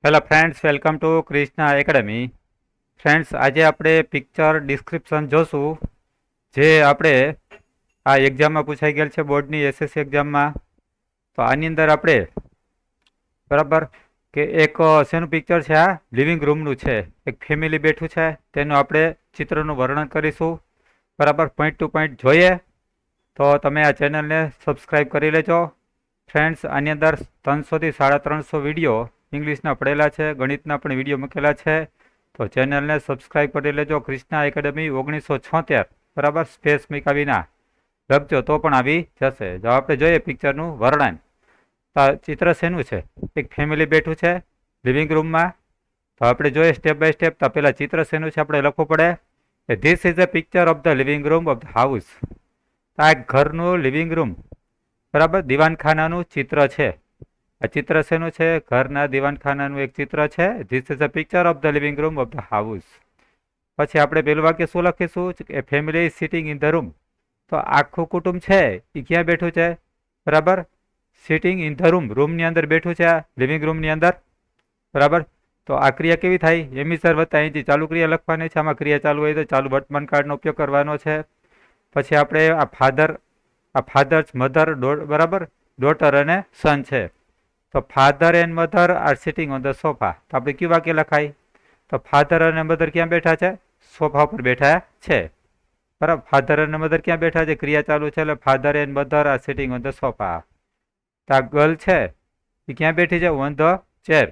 Hello friends, welcome to Krishna academy. Friends, આજે આપણે picture description જોશું જે આપણે આ એક્ઝામમાં પૂછાઈ ગયેલ છે, બોર્ડની એસએસસી એક્ઝામમાં. તો આની અંદર આપણે બરાબર કે એક શેનું પિક્ચર છે, આ લિવિંગ રૂમનું છે. એક ફેમિલી બેઠું છે, તેનું આપણે ચિત્રનું વર્ણન કરીશું. બરાબર, પોઈન્ટ ટુ પોઈન્ટ જોઈએ. તો તમે આ ચેનલને સબસ્ક્રાઈબ કરી લેજો. ફ્રેન્ડ્સ, આની અંદર 300 થી 350 વિડીયો ઇંગ્લિશના પડેલા છે, ગણિતના પણ વિડીયો મૂકેલા છે. તો ચેનલને સબસ્ક્રાઈબ કરી લેજો. ક્રિષ્ના એકેડમી 1976 બરાબર સ્પેસ મૂક્યા વિના લખજો તો પણ આવી જશે. જો આપણે જોઈએ પિક્ચરનું વર્ણન, તો ચિત્ર શેનું છે? એક ફેમિલી બેઠું છે લિવિંગ રૂમમાં. તો આપણે જોઈએ સ્ટેપ બાય સ્ટેપ. તો પેલા ચિત્ર શેનું છે આપણે લખવું પડે. This is a picture of the living room of the house. આ ઘરનું લિવિંગ રૂમ બરાબર દીવાનખાનાનું ચિત્ર છે. આ ચિત્ર શેનું છે? ઘરના દીવાનખાનાનું એક ચિત્ર છે. This is a picture of the living room of the house. પછી આપણે પેલું વાક્ય શું લખીશું? A family is sitting in the room. તો આખું કુટુંબ છે એ ક્યાં બેઠું છે? બરાબર, સિટિંગ ઇન ધ રૂમ, રૂમની અંદર બેઠું છે, આ લિવિંગ રૂમની અંદર. બરાબર, તો આ ક્રિયા કેવી થાય? એમિસર વત્તા અહીંથી ચાલુ ક્રિયા લખવાની છે. આમાં ક્રિયા ચાલુ હોય તો ચાલુ વર્તમાન કાળનો ઉપયોગ કરવાનો છે. પછી આપણે આ ફાધર્સ, મધર, બરાબર, ડોટર અને સન છે. તો father and mother are sitting on the sofa. તો આપણે કયું વાક્ય લખાય? તો ફાધર અને મધર ક્યાં બેઠા છે? સોફા ઉપર બેઠા છે. બરાબર, ફાધર અને મધર ક્યાં બેઠા છે? ક્રિયા ચાલુ છે એટલે father and mother are sitting on the sofa. તો આ ગર્લ છે એ ક્યાં બેઠી છે? On the chair.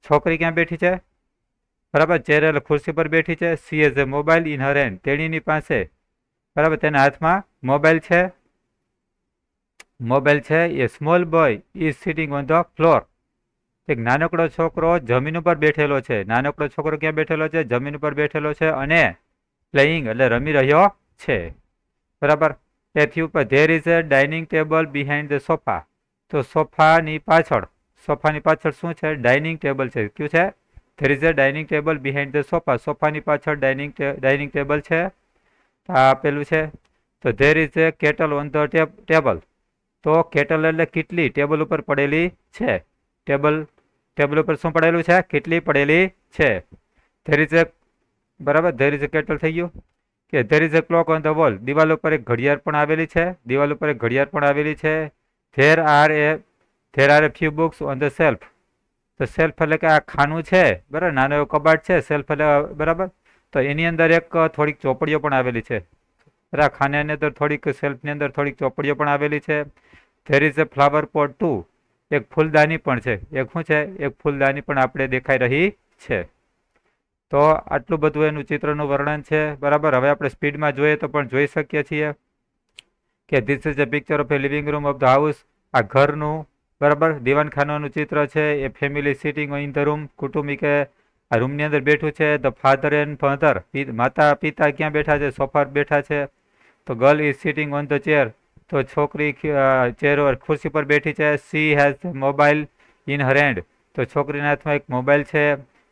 છોકરી ક્યાં બેઠી છે? બરાબર, ચેર એટલે ખુરશી પર બેઠી છે. She has a mobile in her hand. તેણીની પાસે બરાબર તેના હાથમાં મોબાઈલ છે. A small boy is sitting on the floor. એક નાનકડો છોકરો જમીન ઉપર બેઠેલો છે. નાનકડો છોકરો ક્યાં બેઠેલો છે? જમીન ઉપર બેઠેલો છે અને પ્લેઇંગ એટલે રમી રહ્યો છે. બરાબર, તેથી ઉપર there is a dining table behind the sofa. તો સોફાની પાછળ શું છે? ડાઇનિંગ ટેબલ છે. કયું છે? There is a dining table behind the sofa. સોફાની પાછળ ડાઇનિંગ ટેબલ છે. આ આપેલું છે. તો there is a kettle on the table. તો કેટલ એટલે કેટલી ટેબલ ઉપર પડેલી છે. ટેબલ ઉપર શું પડેલું છે? કેટલી પડેલી છે. ધેર ઇઝ અ બરાબર, ધેર ઇઝ અ કેટલ થઈ ગયું. કે there is a clock on the wall. દિવાલ ઉપર એક ઘડિયાળ પણ આવેલી છે. There are a few books on the self. તો સેલ્ફ એટલે કે આ ખાનું છે. બરાબર, નાનો એવો કબાટ છે. સેલ્ફ એટલે બરાબર, તો એની અંદર એક થોડીક ચોપડીઓ પણ આવેલી છે. બરાબર, ખાનાની અંદર થોડીક, સેલ્ફની અંદર થોડીક ચોપડીઓ પણ આવેલી છે. There is a flower pot too. એક ફૂલદાની પણ છે. એક શું છે? એક ફૂલદાની પણ આપણે દેખાઈ રહી છે. તો આટલું બધું એનું ચિત્રનું વર્ણન છે. બરાબર, હવે આપણે સ્પીડમાં જોઈએ તો પણ જોઈ શકીએ છીએ કે this is a picture of a living room of the house. આ ઘરનું બરાબર દીવાનખાનાનું ચિત્ર છે. A family sitting in the room, કુટુંબી કે આ રૂમની અંદર બેઠું છે. ધ ફાધર એન્ડ મધર, માતા પિતા ક્યાં બેઠા છે? સોફા બેઠા છે. તો girl is sitting on the chair. તો છોકરી ચેર ખુરશી પર બેઠી છે. She has mobile in her hand. તો છોકરીના હાથમાં એક મોબાઈલ છે.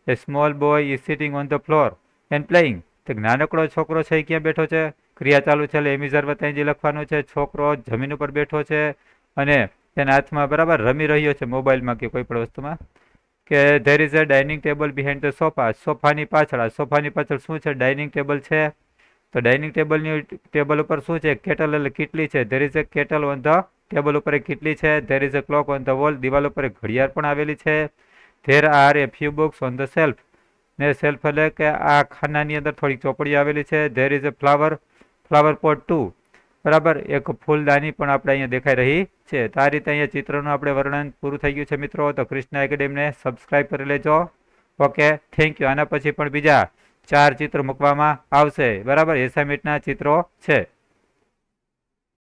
A small boy is sitting on the floor and playing. તો નાનકડો છોકરો છે એ ક્યાં બેઠો છે? ક્રિયા ચાલુ છે એટલે એમિઝર વતાઈ લખવાનું છે. છોકરો જમીન ઉપર બેઠો છે અને તેના હાથમાં બરાબર રમી રહ્યો છે મોબાઈલમાં કે કોઈ પણ વસ્તુમાં. કે there is a dining table behind the sofa. સોફાની પાછળ શું છે? ડાઇનિંગ ટેબલ છે. તો ડાઇનિંગ ટેબલ ઉપર શું છે? કેટલ એટલે કેટલી છે. There is a kettle on the table ઉપર એક કેટલી છે. There is a clock on the wall. દિવાલ ઉપર એક ઘડિયાળ પણ આવેલી છે. There are a few books on the shelf. ને સેલ્ફ એટલે કે આ ખાનાની અંદર થોડીક ચોપડી આવેલી છે. There is a flower pot too. બરાબર, એક ફૂલદાની પણ આપણે અહીંયા દેખાઈ રહી છે. તો આ રીતે અહીંયા ચિત્રનું આપણે વર્ણન પૂરું થઈ ગયું છે મિત્રો. તો ક્રિષ્ના એકેડેમીને સબસ્ક્રાઈબ કરી લેજો. Okay, thank you. આના પછી પણ બીજા 4 ચિત્ર મૂકવામાં આવશે. બરાબર, એસાઇનમેન્ટના ચિત્રો છે.